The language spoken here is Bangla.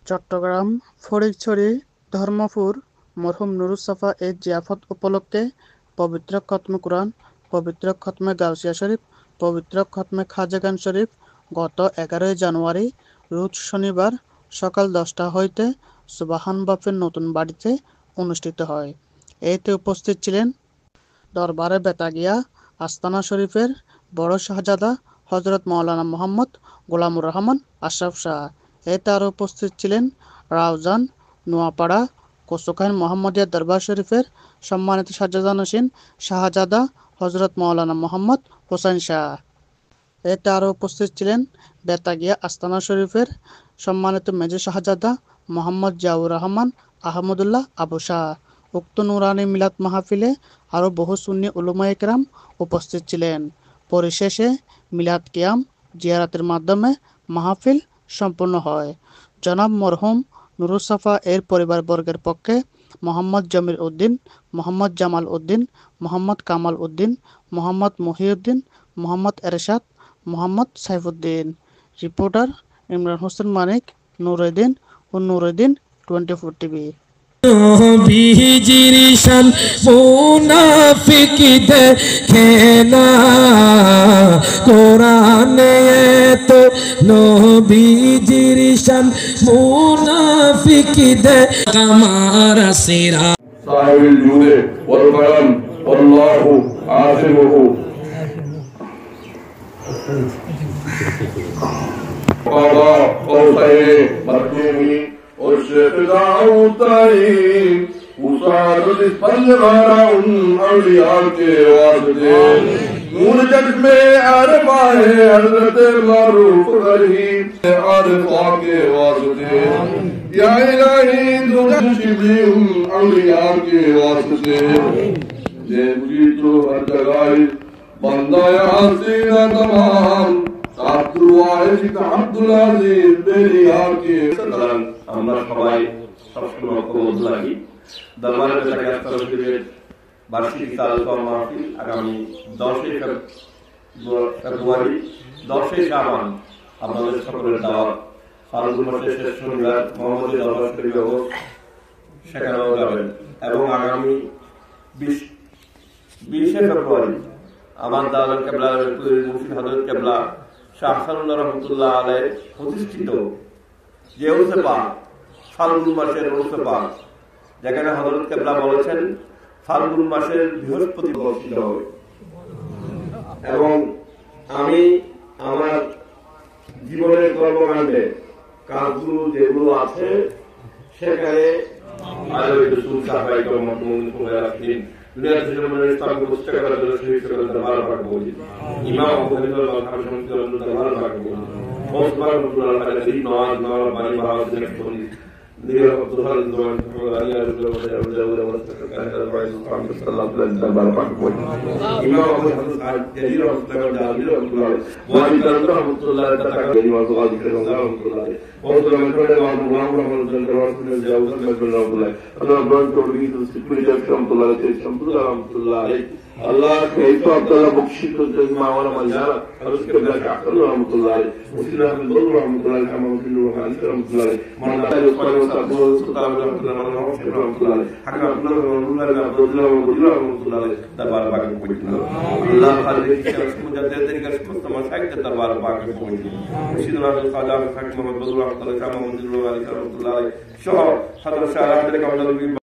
চট্টগ্রাম ফটিকছড়ি ধর্মপুর মরহুম নুরুন্নসফা এর জিয়াফত উপলক্ষে পবিত্র খতমে কুরআন, পবিত্র খতমে গাউসিয়া শরীফ, পবিত্র খতমে খাজাগান শরীফ গত 11 জানুয়ারি রোজ শনিবার সকাল 10টা হইতে সুবহান বাফের নতুন বাড়িতে অনুষ্ঠিত হয়। এতে উপস্থিত ছিলেন দরবারে বেতাগিয়া আস্তানা শরীফের বড় শাহজাদা হযরত মাওলানা মুহাম্মদ গোলামুর রহমান আশরাফ শাহ। এতে আরও উপস্থিত ছিলেন রাউজান, নোয়াপাড়া, কোসোখান মোহাম্মদিয়া দরবার শরীফের সম্মানিত শাহজাদা-নশীন শাহজাদা হযরত মাওলানা মুহাম্মদ হোসেন শাহ। এতে আরও উপস্থিত ছিলেন বেতাগিয়া আস্তানা শরীফের সম্মানিত মেজর শাহজাদা মোহাম্মদ জিয়াউর রহমান আহমদুল্লাহ আবু শাহ। উক্ত নুরানি মিলাদ মাহফিলে আরও বহু সুন্নি উলামায়ে কেরাম উপস্থিত ছিলেন। পরিশেষে মিলাদ কিয়াম জিয়ারাতের মাধ্যমে মাহফিল সম্পন্ন হয়। জনাব মরহুম নুরুন্নসফা এর পরিবারবর্গের পক্ষে মোহাম্মদ জমির উদ্দিন, মোহাম্মদ জামাল উদ্দিন, মোহাম্মদ কামাল উদ্দিন, মোহাম্মদ মহিউদ্দিন, মোহাম্মদ এরশাদ, মোহাম্মদ সাইফুদ্দিন। রিপোর্টার ইমরান হোসেন মানিক, নুরউদ্দিন ও নুরউদ্দিন 24 টিভি। নবীজির শান মুনাফিক দেখে না কোরআনে তো নবীজির শান মুনাফিক দেখে আমার সিরা সাহিবুল জুদে ওয়াল কারাম আল্লাহু আসিমুহু قضى قوسين مكتومي والشيخ داوطري وصارت الفجر أولياء के वास्ते नूर जग में अरबा है हजरत मारूफ करीम अरबा के वास्ते या इलाही दुनिया अलिया के वास्ते देवी तो हर जगह बंदा यासीना तमाम साधु आयशिक अब्दुल अजीज बेरिया के सलाम আমরা সবাই সবসময় ঐক্যবদ্ধ থাকি। দরবারের বেতাগিয়া শরীফের বার্ষিক তালুকা মাহফিল আগামী 10 ফেব্রুয়ারি 10 শাবান আপনাদের সকলের দাওয়াত। ফাল্গুন মাসের শেষ শনিবার মোহাম্মদী দরবার শরীফে সেখানেও যাবেন এবং আগামী 20 ফেব্রুয়ারি আমার দাওয়াত কেবলা মুফতি হযরত কেবলা শাহ হাসানুল্লাহ রহমাতুল্লাহ আলাইহি প্রতিষ্ঠিত যে উরসে পাক ফাল্গুন মাসের উরসে পাক, যেখানে হযরত কেবলা বলেছেন ফাল্গুন মাসের বৃহস্পতিবার অনুষ্ঠিত হবে এবং আমি আমার জীবনের কর্মকাণ্ডে কাজগুলো যেগুলো আছে সেখানে अल्लाह तो अब्दुल्लाह बख्शी तो मावला मजारा और उसके बाद काफिर रहमतुल्लाह उसने हमें बोल रहमतुल्लाह का मौजूद रहमतुल्लाह मानता है ऊपर उसका बोल सुताव रहमतुल्लाह हक अब्दुल्लाह रहमतुल्लाह दरबार पाक में पहुंचना अल्लाह खालिक के रसूल जब तरीके से समझाए के दरबार पाक में पहुंची मुर्शिद अब्दुल कादर खान मोहम्मद रहमतुल्लाह का मौजूद रहमतुल्लाह शो हजरत शाह